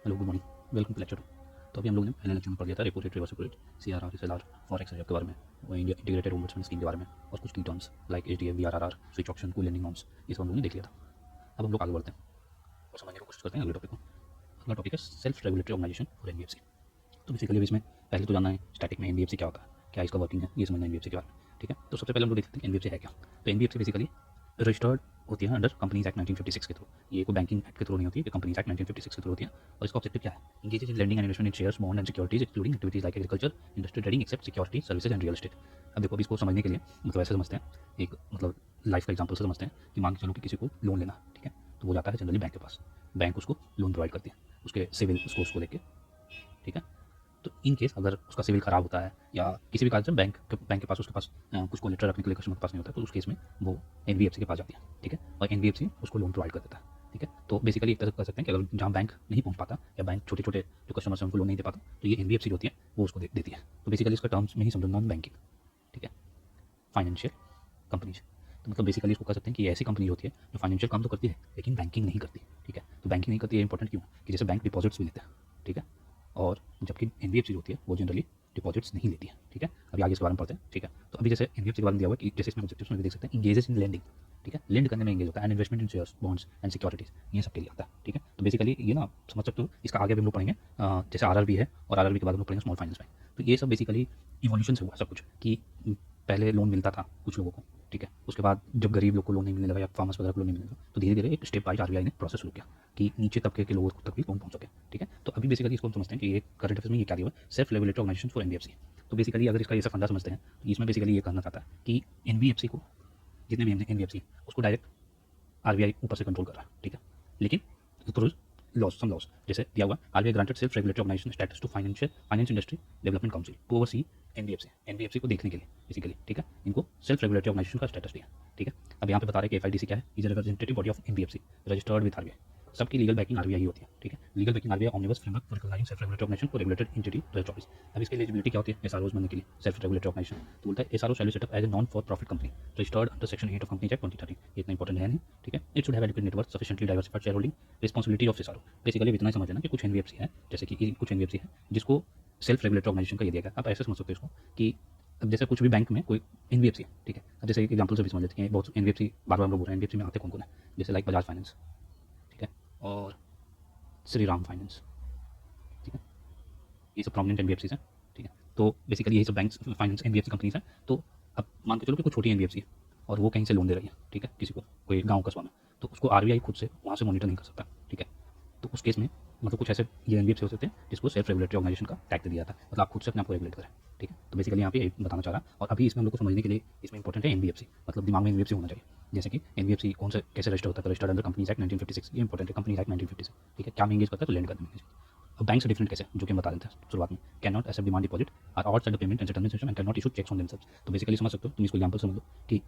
Hello good morning, welcome to lecture. तो अभी हम लोग ने पहले लेक्चर में पढ़ लिया था repo rate, reverse repo rate, CRR, SLR, forex reserve के बारे में, वो इंडिया इंटीग्रेटेड इन्वेस्टमेंट स्कीम के बारे में, और कुछ की terms like HDF, BRRR, switch option, cool lending norms, ये सब हम लोग ने देख लिया था। अब हम लोग आगे बढ़ते हैं और समझने की कोशिश करते हैं अगले टॉपिक को। अगला टॉपिक है self regulatory organisation for NBFC. तो बेसिकली इसमें पहले तो जानना है स्टैटिक में एनबीएफसी क्या होता है, क्या इसका वर्किंग है, ये समझना है एनबीएफसी के बारे में। ठीक है, तो सबसे पहले हम लोग देखते हैं एनबीएफसी है क्या। तो एनबीएफसी बेसिकली रजिस्टर्ड होती है अंडर कंपनीज एक्ट 1956 के थ्रू। ये कोई बैंकिंग एक्ट के थ्रू नहीं होती है, कंपनीज एक्ट 1956 के थ्रू होती है। और इसका ऑब्जेक्टिव क्या है? Engages in lending and investment in shares, bond and securities excluding activities like agriculture, industry, trading except security services and real estate. अब देखो, अभी इसको समझने के लिए मतलब ऐसे समझते हैं, एक मतलब लाइफ का एग्जांपल से समझते हैं कि मान के चलो कि किसी को लोन लेना, ठीक है, तो वो जाता है जनरली बैंक के पास, बैंक उसको लोन प्रोवाइड करती है उसके सिविल स्कोर्स को लेके। ठीक है, तो इन केस अगर उसका सिविल खराब होता है या किसी भी कारण से बैंक के पास उसके पास कुछ कोलेटरल रखने के लिए कस्टमर के पास नहीं होता है, तो उस केस में वो एनबीएफसी के पास जाती है। ठीक है, और एनबीएफसी उसको लोन प्रोवाइड कर देता है। ठीक है, तो बेसिकली एक तरह से कह सकते हैं कि अगर जहाँ बैंक नहीं पहुँच पाता या बैंक छोटे छोटे जो कस्टमर्स हैं उनको लोन नहीं दे पाता, तो ये एनबीएफसी होती है वो उसको देती है। तो बेसिकली इसका टर्म्स में ही समझो नॉन बैंकिंग, ठीक है, फाइनेंशियल कंपनीज। तो मतलब बेसिकली इसको कह सकते हैं कि ये ऐसी कंपनी होती है जो फाइनेंशियल काम तो करती है लेकिन बैंकिंग नहीं करती। ठीक है, तो बैंकिंग नहीं करती है इंपॉर्टेंट क्यों कि जैसे बैंक डिपॉजिट्स भी लेते हैं। ठीक है, और जबकि एनबीएफसी होती है वो जनरली डिपॉजिट्स नहीं लेती है। ठीक है, अभी आगे इसके बारे में पढ़ते हैं। ठीक है, तो अभी जैसे एनबीएफसी के बारे में दिया हुआ कि जैसे इसमें ऑब्जेक्टिव्स में भी देख सकते हैं, इंगेजेस इन लेंडिंग। ठीक है, लेंड करने में इंगेज होता है, and investment in shares, bonds and securities, ये सब के लिए आता है। ठीक है, तो बेसिकली ये ना समझ सकते हो, इसका आगे भी हम लोग पढ़ेंगे। जैसे आरआरबी है और आरआरबी के बाद हम लोग पढ़ेंगे स्मॉल फाइनेंस बैंक। तो ये सब बेसिकली इवोल्यूशन से हुआ सब कुछ कि पहले लोन मिलता था कुछ लोगों को। ठीक है, उसके बाद जब गरीब लोग को लोन नहीं मिलने लगा या फार्मर्स वगैरह को लोन नहीं मिलने लगा, तो धीरे धीरे एक स्टेप वाइज आरबीआई ने प्रोसेस शुरू किया कि नीचे तबके के लोगों तक भी लोन पहुंच सके। ठीक है, तो अभी बेसिकली इसको हम समझते हैं कि ये करंट अफेयर्स में ये क्या दिया हुआ है, self regulatory organisation for NBFC. तो बेसिकली अगर इसका ये सब फंडा समझते हैं तो इसमें बेसिकली ये कहना चाहता है कि एनबीएफसी को, जितने भी एनबीएफसी उसको डायरेक्ट आरबीआई ऊपर से कंट्रोल कर रहा है। ठीक है, लेकिन थ्रू लॉस, सम लॉस, जैसे दिया हुआ RBI granted self regulatory organisation status to finance industry development council to oversee NBFC को देखने के लिए बेसिकली। ठीक है, इनको सेल्फ रेगुलेटरी ऑर्गेनाइजेशन का स्टेटस दिया। ठीक है, अब यहाँ पे बता रहे कि एफआईडीसी क्या है, is representative body of NBFC registered with RBI. सबकी लीगल बैकिंग आरबीआई होती है। ठीक है, legal backing RBI omnibus framework for recognising self regulatory organisation for regulated entity 2024। अब इसकी एलिजिबिलिटी क्या होती है एसआरओज बनने के लिए, सेल्फ रेगुलेटरी ऑर्गेनाइजेशन। तो बोलता है SRO shall be set up as a non for profit company registered under section 8 of companies act 2013। ये इतना इंपॉर्टेंट है नहीं। ठीक है, it should have adequate network, sufficiently diversified shareholding, responsibility of SRO. Basically इतना ही समझ लेना कि कुछ एनबीएफसी है, जैसे कि कुछ एनबीएफसी है जिसको सेल्फ रेगुलेटरी ऑर्गेनाइजेशन का ये दिया गया। आप ऐसे समझ सकते हो इसको कि अब जैसे कुछ भी बैंक में कोई एनबीएफसी है। ठीक है, अब जैसे एक एग्जांपल से भी समझ लेते हैं, बहुत एनबीएफसी बार बार हम लोग बोल रहे हैं, एनबीएफसी में आते कौन कौन है, जैसे लाइक बजाज फाइनेंस, ठीक है, और श्री राम फाइनेंस। ठीक है, ये सब प्रोमिनेंट एनबीएफसी हैं। ठीक है, तो बेसिकली यही सब बैंक फाइनेंस एनबीएफसी कंपनीज हैं। तो अब मान के चलो कि कोई छोटी एनबीएफसी है और वो कहीं से लोन दे रही है। ठीक है, किसी को कोई गांव कस्बा में, तो उसको आरबीआई खुद से वहाँ से मॉनिटर नहीं कर सकता। ठीक है, तो उस केस में मतलब कुछ ऐसे ये एनबीएफसी हो सकते हैं जिसको सेल्फ रेगुलेटरी ऑर्गेनाइजेशन का टैग दे दिया था, मतलब आप खुद से अपने आप को रेगुलेट करें। ठीक है, तो बेसिकली यहाँ पे बताना चाह रहा है। और अभी इसमें हम लोग को समझने के लिए इसमें इंपॉर्टेंट है एनबीएफसी, मतलब दिमाग में एनबीएफसी होना चाहिए। जैसे कि एनबीएफसी कौन से कैसे रजिस्टर होता है, रजिस्टर्ड अंडर कंपनीज एक्ट 1956, ये इंपॉर्टेंट है, कंपनीज एक्ट 1956। ठीक है, क्या में एंगेज करता है, तो लैंड करने में। अब बैंक से डिफरेंट कैसे, जो कि हम बता देते हैं शुरुआत में, cannot accept demand deposit are outside the payment and settlement system and cannot issue cheques on themselves. तो बेसिकली समझ सकते हो तुम इसको एग्जांपल समझ लो कि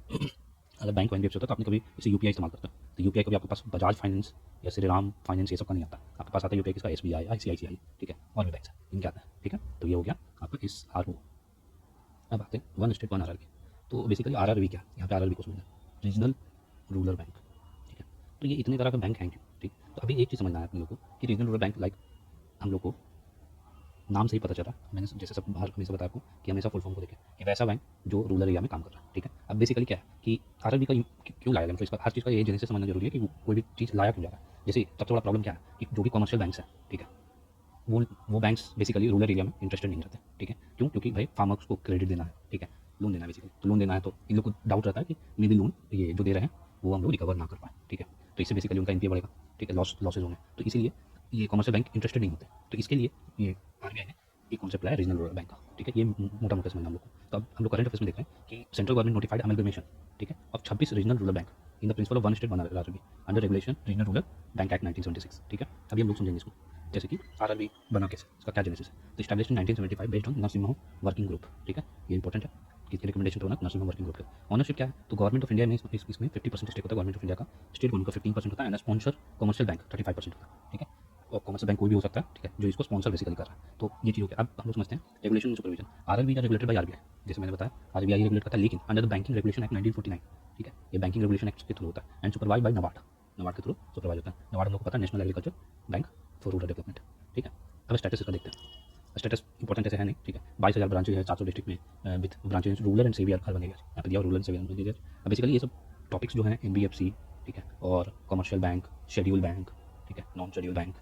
अगर बैंक एनबीएफसी होता है तो आपने कभी इसे यूपीआई इस्तेमाल करता है, तो यूपीआई कभी आपके पास बजाज फाइनेंस या श्री राम फाइनेंस ये सब का नहीं आता, आपके पास आता है यूपीआई किसका, एसबीआई, आईसीआईसीआई। ठीक है, और भी बैंक है इनके आता है। ठीक है, तो ये हो गया आपका इस आर ओ। अब आते हैं वन स्टेट वन आरआरबी। तो बेसिकली आरआरबी क्या, यहाँ पे आरआरबी को समझना, रीजनल रूरल बैंक। ठीक है, तो ये इतने तरह का बैंक हैं। ठीक, तो अभी एक चीज़ समझना है अपने लोग को कि रीजनल रूरल बैंक लाइक हम लोग को नाम से ही पता चला, मैंने जैसे सब बाहर हमेशा बताया आपको कि हमेशा फुल फॉर्म को देखें कि वैसा बैंक जो रूरल एरिया में काम कर रहा है। ठीक है, अब बेसिकली क्या है कि आरआरबी का क्यों लाया गया, मतलब इसका हर चीज़ का ये जैसे समझना जरूरी है कि कोई भी चीज़ लाया क्यों जा रहा है। जैसे सबसे बड़ा प्रॉब्लम क्या है कि जो भी कमर्शियल बैंक्स हैं, ठीक है, वो बैंक्स बेसिकली रूरल एरिया में इंटरेस्टेड नहीं रहते। ठीक है, क्यों, क्योंकि भाई फार्मर्स को क्रेडिट देना है। ठीक है, लोन देना है बेसिकली, तो लोन देना है तो इन लोग को डाउट रहता है कि मे बी लोन ये जो दे रहे हैं वो हम लोग रिकवर ना कर पाए। ठीक है, तो इससे बेसिकली उनका एनपीए बढ़ेगा। ठीक है, लॉसेज होंगे, तो इसीलिए ये कमर्शियल बैंक इंटरेस्टेड नहीं होते। तो इसके लिए ये आरबीआई ने एक कॉन्सेप्ट लाया रीजनल रूरल बैंक का। ठीक है, ये मोटा मोटा समझना हम लोग को। तो अब हम लोग करंट अफेयर्स में देख रहे हैं कि सेंट्रल गवर्नमेंट नोटिफाइड अमलगमेशन, ठीक है, of 26 regional rural bank in the principle of one state one RRB under regulation regional rural bank act 1976। ठीक है, अभी हम लोग समझेंगे इसको, जैसे कि आरआरबी बना कैसे, इसका क्या जेनेसिस है। तो established in 1975 based on Narasimha working group. ठीक है, ये इंपॉर्टेंट है, किसकी रिकमेंडेशन तो ना, नरसिम्हा वर्किंग ग्रुप का। ऑनरशिप क्या है, तो गवर्नमेंट ऑफ इंडिया में इसमें 50% स्टेक होता है गवर्नमेंट ऑफ इंडिया का, स्टेट गवर्नमेंट का 15% होता है, एंड स्पॉन्सर कमर्शियल बैंक 35% होता है। ठीक है, और कमर्शियल बैंक कोई भी हो सकता है, ठीक है, जो इसको स्पॉन्सर बेसिकली कर रहा है। तो ये चीज़ हो गया। अब हम लोग समझते हैं regulation and supervision. RRB are regulated by RBI, जैसे मैंने बताया आरबीआई रेगुलेट करता है, लेकिन under the banking regulation act 1949। ठीक है, ये बैंकिंग रेगुलेशन एक्ट के थ्रू होता है, and supervise by NABARD, NABARD के थ्रू सुपरवाइज होता है। नबार्ड हम लोग को पता है national agriculture bank for rural development. अब स्टेटस इसका देखते हैं। स्टेटस इंपॉर्टेंट ऐसे है नहीं, ठीक है। 22,000 ब्रांचेज है 400 डिस्ट्रिक्ट में with branches rural and semi urban area, यहाँ पे दिया rural and semi urban area. अब बेसिकली ये सब टॉपिक्स जो हैं NBFC, ठीक है, और कमर्शियल बैंक, शेड्यूल बैंक, ठीक है, non schedule bank,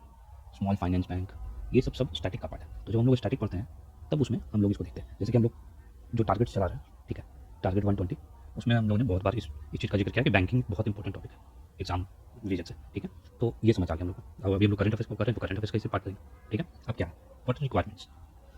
small finance bank, ये सब स्टैटिक का पार्ट है। तो जब हम लोग स्टैटिक पढ़ते हैं तब उसमें हम लोग इसको देखते हैं। जैसे कि हम लोग जो टारगेट चला रहे हैं, ठीक है, टारगेट 120, उसमें हम लोगों ने बहुत बार इस चीज़ का जिक्र किया कि बैंकिंग बहुत इंपॉर्टेंट टॉपिक है एग्जाम रीजन से, ठीक है। तो ये समझ आ गया हम लोग को। अब अभी हम लोग करंट अफेयर्स को कर रहे हैं तो करंट अफेयर्स का इसे पार्ट करेंगे, ठीक है। अब क्या है, व्हाट रिक्वायरमेंट्स।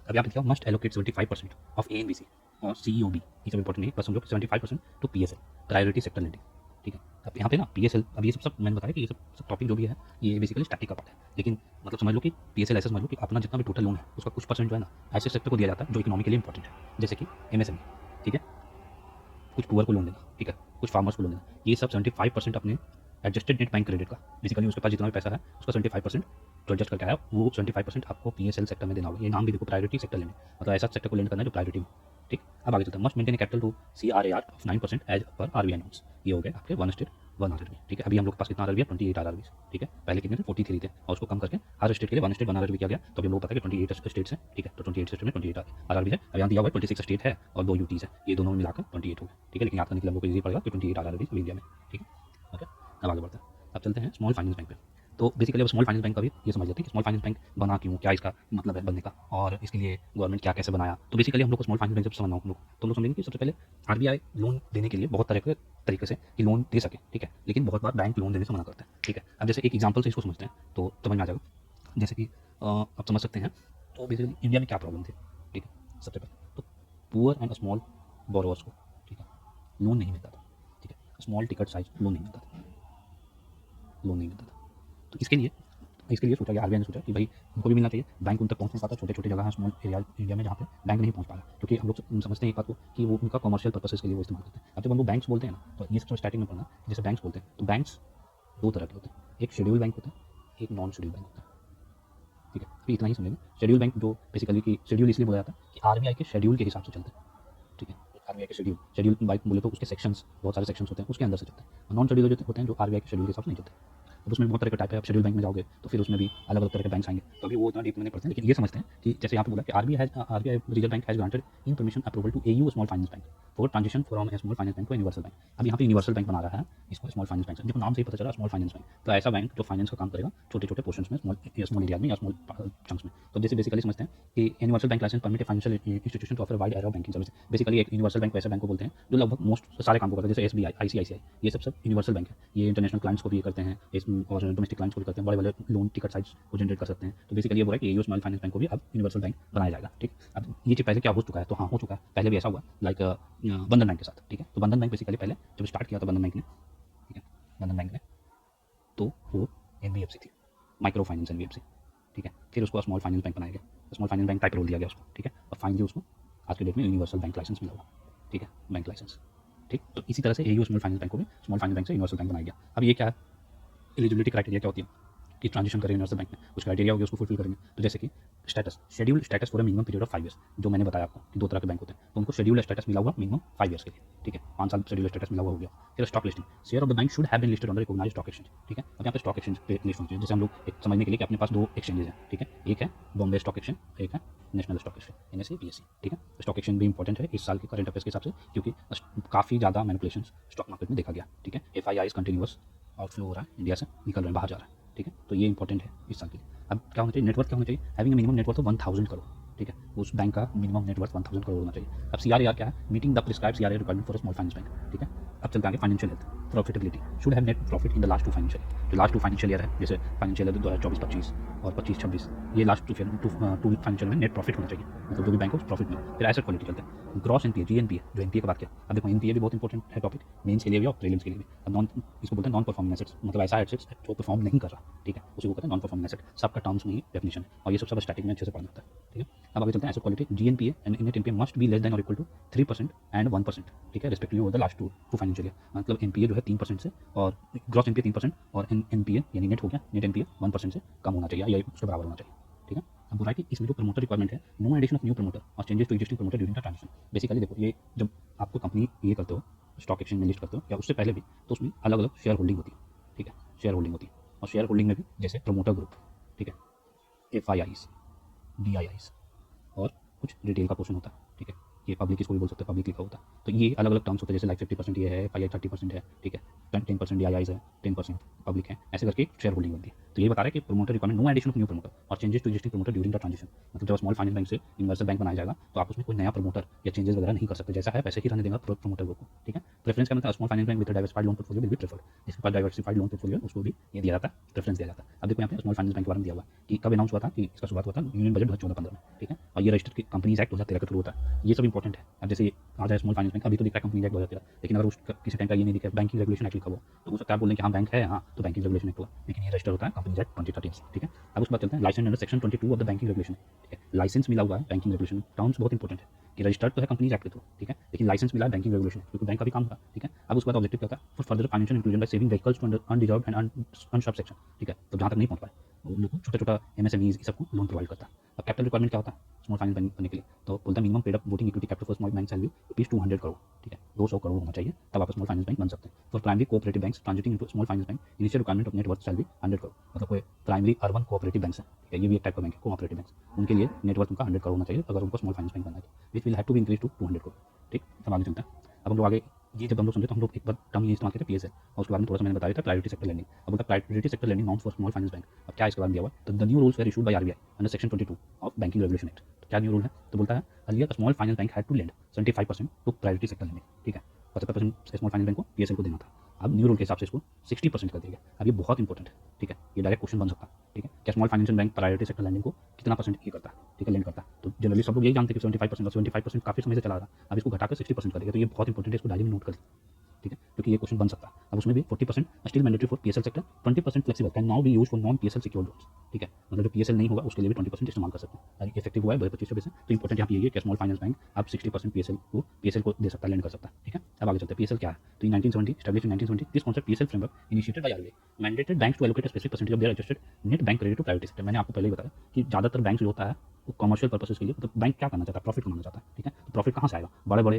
अब यहाँ पे लिखा मस्ट एलोकेट 75% ऑफ ANBC और CEOB, ये सब इंपॉर्टेंट नहीं, बस हम लोग 75% to PSL, priority sector lending, ठीक है। अब यहाँ पे ना PSL, अब ये सब मैंने बताया कि ये सब टॉपिक जो भी है ये बेसिकली स्टैटिक का पार्ट है, लेकिन मतलब समझ लो कि PSL ऐसे समझ लो कि अपना जितना भी टोटल लोन है उसका कुछ परसेंट जो है ना ऐसे सेक्टर को दिया जाता है जो इकोनॉमी के लिए इंपॉर्टेंट है, जैसे कि MSME, ठीक है, कुछ पुअर को लोन देना, ठीक है, कुछ फार्मर्स को लोन देना, ये सब 75% अपने एडजस्टेड नेट बैंक क्रेडिट का, बेसिकली उसके पास जितना भी पैसा है उसका 75% जो एडजस्ट करके आया वो 75% आपको PSL सेक्टर में देना होगा। ये नाम भी देखो, प्रायोरिटी सेक्टर लेंड, मतलब ऐसा सेक्टर को लेंड करना है जो प्रायोरिटी में, ठीक। अब आगे चलते हैं, must maintain capital to CRAR of 9% as per RBI notes, ये हो गए आपके 1:1 RRB, ठीक है। अभी हम लोग के पास कितना RRB है, 28 RRB, ठीक है। पहले कितने थे, 43 थे, और उसको कम करके हर स्टेट के लिए 1:1 RRB किया गया। तो अभी हम लोग पता है कि 28 स्टेट्स हैं, ठीक है, तो 28 स्टेट में 28 RRB है। अब यहाँ दिया हुआ है 26 स्टेट है और 2 UTs है, ये दोनों मिलाकर 28 हो गए, ठीक है। लेकिन याद करने के लिए हम लोग को ईजी पड़ेगा कि 28 RRB इंडिया में, ठीक है, ओके। अब आगे बढ़ते हैं, अब चलते हैं स्मॉल फाइनेंस बैंक पे। तो बेसिकली अब स्मॉल फाइनेंस बैंक का भी ये समझ लेते हैं कि स्मॉल फाइनेंस बैंक बना क्यों, क्या इसका मतलब है बनने का, और इसके लिए गवर्नमेंट क्या कैसे बनाया। तो बेसिकली हम लोग को स्मॉल फाइनेंस बैंक जब समझना हम लोग तो हम लोग समझेंगे कि सबसे पहले RBI लोन देने के लिए बहुत तरह के तरीके से कि लोन दे सके, ठीक है, लेकिन बहुत बार बैंक लोन देने से मना करते हैं, ठीक है। अब जैसे एक एग्जाम्पल से इसको समझते हैं तो समझ में आ जाएगा। जैसे कि आप समझ सकते हैं, तो बेसिकली इंडिया में क्या प्रॉब्लम थी, ठीक है। सबसे पहले तो पुअर एंड स्मॉल बोरोवर्स को, ठीक है, लोन नहीं मिलता था, ठीक है, स्मॉल टिकट साइज लोन नहीं मिलता था, लोन नहीं मिलता था। तो इसके लिए सोचा गया, RBI ने सोचा कि भाई उनको भी मिलना चाहिए, बैंक उन तक पहुंच नहीं पाता, छोटे छोटे जगह है स्मॉल एरिया इंडिया में जहाँ पे बैंक नहीं पहुंच पा रहा, क्योंकि हम लोग समझते हैं एक बात को कि वो उनका कमर्शियल पर्पसेस के लिए वो इस्तेमाल करते हैं। अब जब हम लोग बैंक्स बोलते हैं ना, तो ये सब स्टार्टिंग में पढ़ना, जैसे बैंक्स बोलते हैं तो बैंक्स दो तरह के होते हैं, एक शेड्यूल बैंक होता है, एक नॉन शेड्यूल बैंक होता है, ठीक है। अभी इतना ही समझेंगे। शेड्यूल बैंक जो बेसिकली कि शेड्यूल इसलिए बोला जाता है कि RBI के शेड्यूल के हिसाब से चलते हैं, ठीक है। RBI के शेड्यूल बाइक बोले तो उसके सेक्शंस, बहुत सारे सेक्शंस होते हैं, उसके अंदर से चलते हैं। नॉन शेड्यूल जो होते हैं जो RBI के शेड्यूल के हिसाब से नहीं चलते। अब उसमें बहुत तरह के टाइप है। आप शेड्यूल बैंक में जाओगे तो फिर उसमें भी अलग अलग तरह के बैंक्स आएंगे, तो अभी वो इतना डीप में नहीं पढ़ते हैं, लेकिन ये समझते हैं कि जैसे यहाँ पे बोला कि RBI reserve bank has granted in permission approval to AU small finance bank for transition from small finance bank to universal bank. अब यहाँ पे यूनिवर्सल बैंक बना रहा है इसको स्मॉल फाइनेंस बैंक से, देखो नाम से ही पता चला स्मॉल फाइनेंस बैंक, तो ऐसा बैंक जो फाइनेंस का काम करेगा छोटे छोटे पोर्शन में, स्मॉल एरिया में या स्मॉल चंक्स में। तो जैसे बेसिकली समझते हैं कि universal bank licence permit financial institution to offer wide array of banking service. Basically एक यूनिवर्सल बैंक वैसे बैंक को बोलते हैं जो लगभग मोस्ट सारे काम को करते हैं, जैसे SBI, ICICI, ये सब यूनिवर्सल बैंक है। ये इंटरनेशनल क्लाइंट्स को भी करते हैं और डोमेस्टिक क्लाइंट्स को भी करते हैं, बड़े बड़े लोन टिकट साइज को जनरेट कर सकते हैं। तो बेसिकली ये बोला कि AU स्मॉल फाइनेंस बैंक को भी अब यूनिवर्सल बैंक बनाया जाएगा, ठीक। अब ये चीज़ पहले क्या हो चुका है, तो हाँ हो चुका है, पहले भी ऐसा हुआ लाइक बंधन बैंक के साथ, ठीक है। तो बंधन बैंक बेसिकली पहले जब स्टार्ट किया था बंधन बैंक ने, ठीक है, बंधन बैंक ने, तो वो NBFC थी, माइक्रो फाइनेंस NBFC, ठीक है। फिर उसको स्मॉल फाइनेंस बैंक बनाया गया, small finance bank type role दिया गया उसको, ठीक है। और फाइनली उसको आज के डेट में यूनिवर्सल बैंक लाइसेंस मिला हुआ, ठीक है, बैंक लाइसेंस, ठीक। तो इसी तरह से AU स्मॉल फाइनेंस बैंक को भी स्मॉल फाइनेंस बैंक से यूनिवर्सल बैंक बनाया गया। अब ये क्या है, एलिजिबिलिटी क्राइटेरिया क्या होती है कि ट्रांजिशन करें यूनिवर्सल बैंक में, कुछ क्राइटेरिया होगी उसको फुलफिल करेंगे। तो जैसे कि status, schedule status for minimum period of 5 years, जो मैंने बताया आपको कि दो तरह के बैंक होते हैं, तो उनको शेड्यूल स्टेटस मिला हुआ मिनिमम 5 ईयर्स के लिए, ठीक है, 5 साल शेड्यूल स्टेटस मिला हुआ हो गया। फिर stock listing, share of the bank should have been listed on the recognised stock exchange, ठीक है। अब यहाँ पे स्टॉक एक्सचेंज पे लिस्ट होनी चाहिए, जैसे हम लोग एक समझने के लिए कि अपने पास 2 एक्सचेंजेस हैं, ठीक है, एक है बॉम्बे स्टॉक एक्सचेंज, एक है national stock exchange NSE BSE, ठीक है। स्टॉक एक्सचेंज भी इंपॉर्टेंट है इस साल के करंट अफेयर्स के हिसाब से, क्योंकि काफ़ी ज़्यादा मैनिपुलेशन स्टॉक मार्केट में देखा गया, ठीक है। FIIs कंटिन्यूअस आउटफ्लो हो रहा है, इंडिया से निकल रहे हैं, बाहर जा रहा है, ठीक है। तो ये इंपॉर्टेंट है इस साल के लिए। अब क्या होना चाहिए, नेटवर्क क्या होना चाहिए, having minimum net worth of 1000 crore, ठीक है। उस बैंक का मिनिमम नेटवर्थ 1000 करोड़ होना चाहिए। अब CRAR क्या है, meeting the prescribed CRAR requirement for small finance bank, ठीक है। अब चलते आगे, financial health, profitability, should have net profit in the last 2 financial year. जो लास्ट 2 फाइनेंशियल ईयर है, जैसे फाइनेंशियल ईयर 2024-25 और 25-26, ये लास्ट 2 फाइनेंशियल में नेट प्रॉफिट होना चाहिए, मतलब जो भी बैंक हो प्रॉफिट में। फिर एसेट क्वालिटी चलते हैं, ग्रॉस NPA, GNPA, जो NPA की बात किया। अब देखो NPA भी बहुत इंपॉर्टेंट है टॉपिक, मेंस के लिए भी और प्रीलिम्स के लिए भी। अब इसको बोलते हैं नॉन परफॉर्मिंग एसेट्स, मतलब ऐसा एसेट्स जो परफॉर्म नहीं कर रहा, ठीक है, उसी को कहते हैं नॉन परफॉर्मिंग एसेट। सबका टर्म्स में ही डेफिनेशन है, और ये सब स्टैटिक में अच्छे से पढ़ना होता है, ठीक है। अब आगे चलते हैं, asset quality, GNPA and net NPA must be less than और इक्वल टू 3% एंड 1%, ठीक है, respectively over the last 2 financial year. मतलब NPA जो है 3% से, और ग्रॉस NPA 3% और NPA यानी नेट हो गया, नेट NPA 1% से कम होना चाहिए या उसके बराबर होना चाहिए, ठीक है। अब बोला है कि इसमें जो प्रमोटर रिक्वायरमेंट है, no addition of new promoter और changes to existing promoter during the transition. Basically देखो, ये जब आपको कंपनी ये करते हो, स्टॉक एक्सचेंज में लिस्ट करते हो या उससे पहले भी, तो उसमें अलग अलग शेयर होल्डिंग होती है, ठीक है, शेयर होल्डिंग होती है। और शेयर होल्डिंग में भी जैसे प्रमोटर ग्रुप, ठीक है, FIIs, DIIs और कुछ रिटेल का पोर्शन होता है, ठीक है। ये पब्लिक इसको भी बोल सकते हैं, पब्लिक लिखा होता है। तो ये अलग अलग टर्म्स होते हैं, जैसे लाइक 50% ये है, 30% है, ठीक है, 10% DIIs है, 10% पब्लिक है, ऐसे करके शेयर होल्डिंग बनती है। तो ये बता रहा है कि promoter requirement, no addition of new promoter और changes to existing promoter during the transition. मतलब जब स्मॉल फाइनेंस बैंक से यूनिवर्सल बैंक बनाया जाएगा तो आप उसमें कोई नया प्रमोटर या चेंजेस वगैरह नहीं कर सकते, जैसा है वैसे ही रहने देगा प्रमोटर को, ठीक है। प्रेफरेंस का मतलब small finance bank with diversified loan portfolio will be preferred. जिसके पास डाइवर्सिफाइड लोन पोर्टफोलियो उसको भी ये दिया जाता है, प्रेफरेंस दिया जाता है। अब देखो यहाँ पे स्मॉल फाइनेंस बैंक के बारे में दिया हुआ है कि कब अनाउंस हुआ था, कि इसका शुरुआत हुआ था यूनियन बजट 2014-15 में, ठीक है। और ये रजिस्टर्ड कंपनीज एक्ट 2013 के थ्रू होता है। ये सब इंपॉर्टेंट है। अब जैसे आ जाए स्मॉल फाइनेंस बैंक, अभी तो दिखता है कंपनी एक्ट 2013, लेकिन अगर उस किसी टाइम का ये नहीं दिखा बैंकिंग रेगुलेशन एक्ट लिखा हुआ तो हो सकता है बोलें कि हाँ बैंक है, हाँ तो बैंकिंग रेगुलेशन एक्ट हुआ, लेकिन ये रजिस्टर होता है कंपनी एक्ट 2013, ठीक है। अब उसके बाद चलते हैं licence under section 22 of the banking regulation, ठीक है। लाइसेंस मिला हुआ है बैंकिंग रेगुलेशन, टर्म्स बहुत इंपॉर्टेंट है कि रजिस्टर्ड तो है कंपनी एक्ट के थ्रू, ठीक है, लेकिन लाइसेंस मिला है बैंकिंग रेगुलेशन, क्योंकि बैंक का भी काम होगा, ठीक है। अब उसके बाद ऑब्जेक्टिव क्या था, for further financial inclusion by saving vehicles to undeserved and unserved section, ठीक है। तो जहाँ तक नहीं पहुँच पाए उन लोगों को छोटा छोटा MSMEs सबको लोन प्रोवाइड करता है। अब कैपिटल रिक्वायरमेंट क्या होता है स्मॉल फाइनेंस बैंक बनने के लिए, तो बोलता है minimum paid up voting equity capital for small bank salary ₹200 crore, ठीक है, 200 करोड़ होना चाहिए, तब आप स्मॉल फाइनेंस बैंक बन सकते हैं। For primary cooperative banks transiting into small finance bank initial requirement of net worth salary 100 crore. मतलब कोई प्राइमरी अर्बन कोऑपरेटिव बैंक्स है, ठीक है, ये भी एक टाइप का बैंक है कोऑपरेटिव बैंक्स, उनके लिए नेटवर्थ उनका 100 करोड़ होना चाहिए अगर उनको स्मॉल फाइनेंस बैंक बनना है, which will have to be increase to 200 crore, ठीक। अब आगे चलते हैं। अब हम लोग आगे ये जब हम लोग समझे तो हम लोग एक बार टर्म ये इस्तेमाल करते हैं PSL, और उसके बारे में थोड़ा सा मैंने बताया था प्रायोरिटी सेक्टर लैंडिंग। अब बोलता है priority sector lending norms for small finance bank. अब क्या इसके बारे में दिया हुआ है, तो the new rules were issued by RBI under section 22 of banking regulation act. तो क्या न्यू रूल है, तो बोलता है earlier small finance bank had to lend 75% to priority sector lending, ठीक है, 75% स्मॉल फाइनेंस बैंक को PSL को देना था। अब न्यू रूल के हिसाब से इसको 60% कर दिया गया। अब ये बहुत इंपॉर्टेंट है, ठीक है, ये डायरेक्ट क्वेश्चन बन सकता है, ठीक है। क्या small financial bank priority sector landing को कितना परसेंट ये करता है, ठीक है, लेंड करता है। तो जनरली सब लोग यही जानते हैं कि 75%, और 75% काफी समय से चला रहा, अब इसको घटाकर 60% कर दिया। तो ये बहुत इंपॉर्टेंट है, इसको डायरी में नोट कर, ठीक है, क्योंकि ये क्वेश्चन बन सकता है। अब उसमें भी 40% still mandatory for PSL sector, 20% flexible can now be used for non PSL secured loans, ठीक है। मतलब जो PSL नहीं होगा उसके लिए भी 20% इस्तेमाल कर सकते हैं। इफेक्टिव हुआ है 2025 से। तो इंपॉर्टेंट यहाँ पे ये है कि स्मॉल फाइनेंस बैंक अब 60% PSL को दे सकता है, लेंड कर सकता है, ठीक है। अब आगे चलते हैं PSL क्या है। तो इन 1970 established in 1970 this concept PSL framework initiated by RBI mandated banks to allocate a specific percentage of their adjusted net bank credit to priority sector. मैंने आपको पहले ही बताया कि ज़्यादातर बैंक जो होता है वो कमर्शियल पर्पसेस के लिए, मतलब बैंक क्या करना चाहता है, प्रॉफिट कमाना चाहता है, ठीक है। तो प्रॉफिट कहाँ से आएगा, बड़े बड़े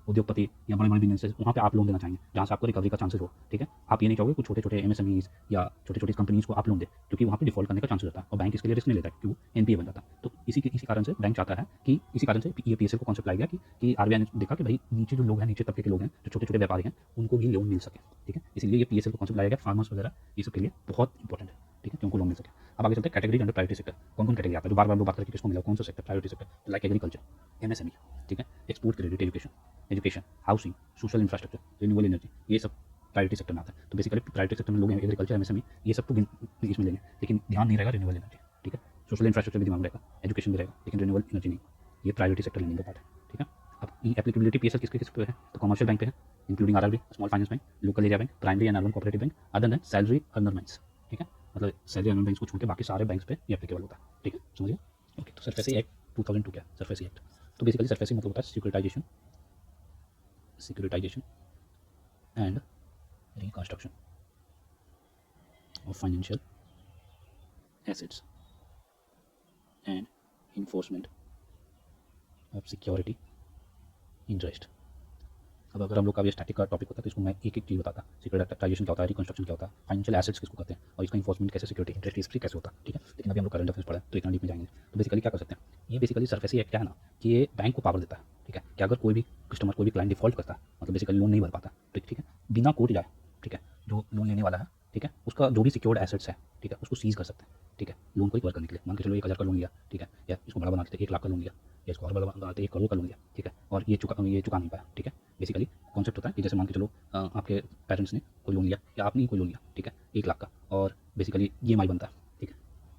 उद्योगपति या बड़े बड़े बिजनेसेस, वहाँ पे आप लोन देना चाहेंगे जहाँ से आपको रिकवरी का चांसेस हो, ठीक है। आप ये नहीं चाहोगे कुछ छोटे छोटे MSMEs या छोटे छोटे कंपनीज को आप लोन दे, क्योंकि वहाँ पे डिफॉल्ट करने का चांसेस होता है और बैंक इसके लिए रिस्क नहीं लेता है, क्यों, NPA बन जाता है। तो इसी कारण से बैंक चाहता है कि इसी कारण से ये PSL को कॉन्सेप्ट लाया गया कि RBI ने देखा कि भाई नीचे जो लोग हैं, नीचे तबके के लोग हैं, जो छोटे छोटे व्यापारी हैं, उनको भी लोन मिल सके, ठीक है। इसलिए ये PSL को कॉन्सेप्ट लाया गया। फार्मर्स वगैरह ये सब के लिए बहुत इंपॉर्टेंट है, ठीक है, कि उनको लोन मिल सके। अब आगे चलते हैं कैटेगरी अंडर प्रायोरिटी सेक्टर। कौन कौन कैटेगरी आता है, जो बार बार बात करके किसको मिला, कौन सा sector, priority sector, like agriculture, MSME, ठीक है, export credit, education, housing, social infrastructure, renewable energy, ये सब प्रायोरिटी सेक्टर में आता है। तो बेसिकली प्रायोरिटी सेक्टर में लोग हैं एग्रीकल्चर, MSME, ये सब तो इसमें लेंगे, लेकिन ध्यान नहीं रहेगा रिन्यूएबल एनर्जी, ठीक है। सोशल इंफ्रास्ट्रक्चर भी दिमाग में रहेगा, एजुकेशन भी रहेगा, लेकिन रिन्यूएबल एनर्जी नहीं। ये प्रायोरिटी सेक्टर लेने का पार्ट है, ठीक है। अब एप्लीकेबिलिटी PSL किस पे है, तो कमर्शियल बैंक पे है, including RRB, small finance bank, local area bank, primary and urban cooperative bank, other than salary earner banks, ठीक है। मतलब सैलरी अर्नर बैंक्स को छोड़ के बाकी सारे बैंक्स पे ये एप्लीकेबल होता है, ठीक है, समझिए। ओके, तो सरफेसी एक्ट 2002 क्या, सरफेसी एक्ट, तो बेसिकली सरफेसी मतलब होता है securitisation and reconstruction of financial assets and enforcement of security interest. अब अगर हम लोग का ये स्टैटिक का टॉपिक होता है तो इसको मैं एक एक चीज़ बताता, सिक्योरिटाइजेशन क्या होता है, रिकंस्ट्रक्शन क्या होता है, फाइनेंशियल एसेट्स किसको कहते हैं, और इसका इन्फोर्समेंट कैसे, सिक्योरिटी इंटरेस्ट हिस्ट्री कैसे होता है, ठीक है। लेकिन अभी हम लोग करंट अफेयर्स पढ़ा है तो इतना डीप में जाएंगे। तो बेसिकली क्या कर सकते हैं, ये बेसिकली सरफेसी एक्ट क्या है ना, कि ये बैंक को पावर देता है, ठीक है, कि अगर कोई भी कस्टमर, कोई भी क्लाइंट डिफॉल्ट करता है, मतलब बेसिकली लोन नहीं भर पाता, ठीक है, बिना कोर्ट जाए, ठीक है, जो लोन लेने वाला है, ठीक है, उसका जो भी सिक्योर्ड एसेट्स है, ठीक है, उसको सीज कर सकते हैं, ठीक है, लोन को रिकवर करने के लिए। मान के चलो 1000 का लोन लिया, ठीक है, या इसको बड़ा बनाते 1 लाख का लोन लिया, या इसको और बड़ा बनाते 1 करोड़ का लोन लिया, ठीक है, और ये चुका नहीं पाया, ठीक है। बेसिकली कॉन्सेप्ट होता है कि जैसे मान के चलो आपके पेरेंट्स ने कोई लोन लिया या आपने कोई लोन लिया, ठीक है, 1 लाख का, और बेसिकली EMI बनता है, ठीक है।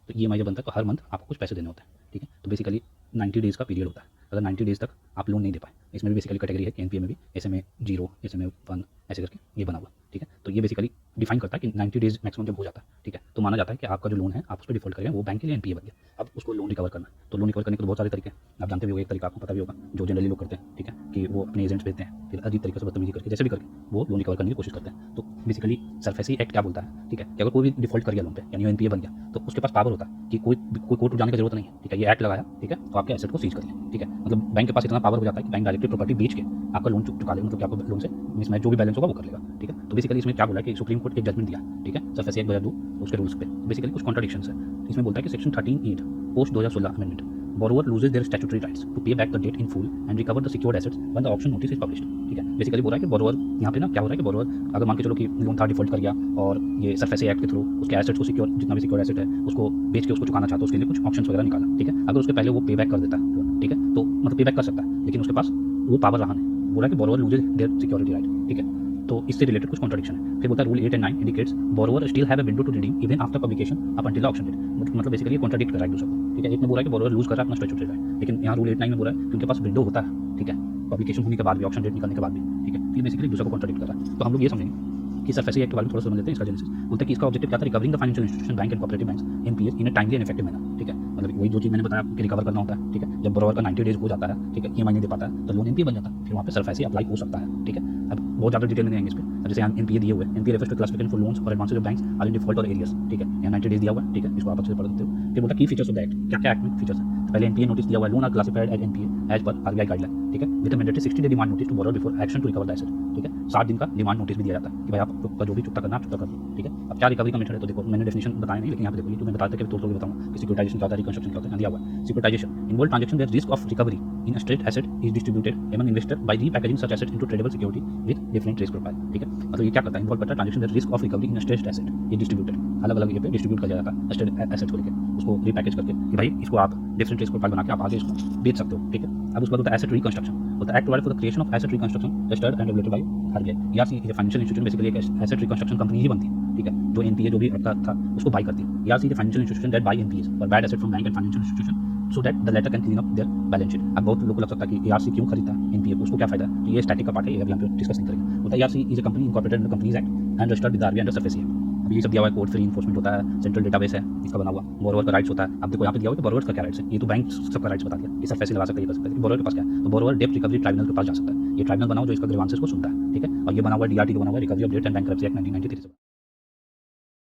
तो EMI जब बनता है तो हर मंथ आपको कुछ पैसे देने होते हैं, ठीक है। तो बेसिकली 90 डेज़ का पीरियड होता है। अगर 90 डेज़ तक आप लोन नहीं दे पाए, इसमें भी बेसिकली कैटेगरी है, NPA में भी SMA 0, SMA 1 ऐसे करके ये बना हुआ, ठीक है। तो ये बेसिकली डिफाइन करता है कि 90 डेज़ मैक्सिमम जब हो जाता है, ठीक है, तो माना जाता है कि आपका जो लोन है आप उस पर डिफॉल्ट करेंगे, वो बैंक के लिए NPA बन गया। अब उसको लोन रिकवर करना, तो लोन रिकवर करने के बहुत सारे तरीके हैं, आप जानते भी होंगे। एक तरीका आपको पता भी होगा जो जनरली लोग करते हैं, ठीक है, कि वो अपने एजेंट्स भेजते हैं, फिर अजीब तरीके से बदतमीजी करके जैसे भी करके वो लोन रिकवर करने की कोशिश करते हैं। तो बेसिकली सरफेसी एक्ट क्या बोलता है, ठीक है, कि अगर कोई भी डिफॉल्ट कर गया लोन पे, यानी NPA बन गया, तो उसके पास पावर होता है कि कोई कोर्ट जाने की जरूरत नहीं है, ठीक है, ये एक्ट लगाया, ठीक है, तो आपके एसेट को सीज कर लिया, ठीक है। मतलब बैंक के पास इतना पावर हो जाता है कि बैंक डायरेक्टली प्रॉपर्टी बेच के आपका लोन चुका लेगा, मतलब कि आपको लोन से मिसमैच जो भी बैलेंस होगा वो कर लेगा, ठीक है। तो बेसिकली इसमें क्या बोला कि सुप्रीम कोर्ट एक जजमेंट दिया, ठीक है, सरफेसी एक्ट 2002 उसके रूल्स पे। बेसिकली कुछ कॉन्ट्राडिक्शंस है। इसमें बोलता है कि section 13(8) post 2016 amendment borrower loses their statutory rights to pay back the debt in full and recover the secured assets when the auction notice is published। ठीक है, बेसिकली बोल रहा है कि borrower यहाँ पे ना क्या हो रहा है कि borrower अगर मान के चलो कि लोन था डिफॉल्ट कर गया और ये सरफेसी एक्ट के थ्रू उसके एसेट्स को सिक्योर, जितना भी सिक्योर एसेट है उसको बेच के उसको चुकाना चाहता है, उसके लिए कुछ ऑप्शंस वगैरह निकाला। ठीक है, अगर उसके पहले वो पे बैक कर देता है, ठीक है, तो मतलब पे बैक कर सकता है, लेकिन उसके पास वो पावर रहा नहीं। बोला कि borrower loses their security right। ठीक है, तो इससे रिलेटेड कुछ कॉन्ट्रडिक्शन है। फिर बोलता है rule 8 and 9 indicates borrower still have a window to redeem even after publication up until auction date. मतलब बेसिकली ये कॉन्ट्रडिक्ट कर रहा है एक दूसरे को। ठीक है, एक में बोल रहा है कि borrower लूज कर रहा है अपना स्टैट्यूटरी राइट, लेकिन यहाँ रूल 8 9 में बोल रहा है कि उनके पास विंडो होता है। ठीक है, पब्लिकेशन होने के बाद भी, ऑक्शन डेट निकलने के बाद भी। ठीक है, ये बेसिकली दूसरे को कॉन्ट्रडिक्ट कर रहा है। तो हम लोग ये समझेंगे कि सरफेसी एक्ट के बारे में थोड़ा समझ लेते हैं। इसका जेनेसिस बोलते हैं कि इसका ऑब्जेक्टिव क्या था, recovering the financial institution bank and cooperative banks NPS in a timely and effective manner. ठीक है, मतलब वही जो चीज़ मैंने बताया कि रिकवर करना होता है। ठीक है, जब borrower का 90 डेज हो जाता है, ठीक है, ईएमआई नहीं दे पाता है, तो लोन एनपीए बन जाता है, फिर वहाँ पे सरफेसी अप्लाई हो सकता है। ठीक है, अब बहुत ज़्यादा डिटेल में नहीं आएंगे इस पर। जैसे यहाँ एनपीए दिए हुए हैं, NPA refers to classification for loans और advances of banks are in default और एरियस। ठीक है, यहाँ 90 डेज दिया हुआ है। ठीक है, इसको आप अच्छे से पढ़ सकते हो। फिर बोलता है की फीचर्स ऑफ द एक्ट, क्या क्या एक्ट में फीचर्स है। पहले एनपीए नोटिस दिया हुआ है, loan are classified as NPA as per RBI guideline. ठीक है, with mandatory 60 day demand notice to borrower before action to recover the asset. ठीक है, 60 दिन का डिमांड नोटिस भी दिया जाता है कि भाई आपका जो भी चुकता करना आप चुकता कर दो। ठीक है, अब क्या रिकवरी का मेथड है, तो देखो मैंने डेफिनेशन बताया नहीं, लेकिन यहाँ पे देखो, ये तो मैं बताता कि तोड़ तोड़ के बताऊंगा कि सिक्योरिटाइजेशन क्या होता है, रिकंस्ट्रक्शन क्या होता है। दिया हुआ है securitization involve transaction where risk of recovery in a straight asset is distributed among investor by repackaging such asset into tradeable security with different risk profile. ठीक है, मतलब ये क्या करता है, इन्वॉल्व करता है transaction where risk of recovery in a straight asset ये डिस्ट्रीब्यूटेड, अलग अलग ये पे डिस्ट्रीब्यूट किया जाता है स्ट्रेट एसेट को लेकर, उसको रीपैकेज करके कि भाई इसको आप डिफरेंट रिस्क प्रोफाइल बना के आप आगे इसको बेच सकते हो। ठीक है, अब उसके बाद होता है एसेट रिकंस्ट्रक्शन, होता है act for the creation of asset reconstruction registered and regulated by RBI. यार ये फाइनेंशियल इंस्टीट्यूशन बेसिकली एक एसेट रिकंस्ट्रक्शन कंपनी ही बनती है। ठीक है, जो एनपीए जो भी था उसको बाय करती है। ARC the financial institution that buy NPAs और bad asset from bank and financial institution so that the latter can clean up their balance sheet. अब बहुत लोगों को लग सकता है कि एआरसी क्यों खरीदता है एनपीए को, उसको क्या फायदा है। तो ये स्टैटिक का पार्ट है, ये अभी हम डिस्कस नहीं करेंगे। होता है ARC is a company incorporated under companies act and registered with RBI under SARFAESI act. अब ये सब दिया हुआ है, कोड फ्री इन्फोर्समेंट होता है, सेंट्रल डेटाबेस है इसका बना हुआ, borrower का राइट्स होता है। अब देखो यहाँ पे दिया हुआ है कि borrowers का क्या राइट्स है, ये तो बैंक सबका राइट्स बता दिया कि सरफेसी लगा सकता है, ये कर सकता है। borrower के पास क्या है, तो borrower डेब्ट रिकवरी ट्राइब्यूनल के पास जा सकता है। ये ट्राइब्यूनल बनाओ जो इसका ग्रीवांसेस को सुनता है। ठीक है, और ये बना हुआ है डीआरटी को बना हुआ है, recovery of debt and bankruptcy act 1993 से।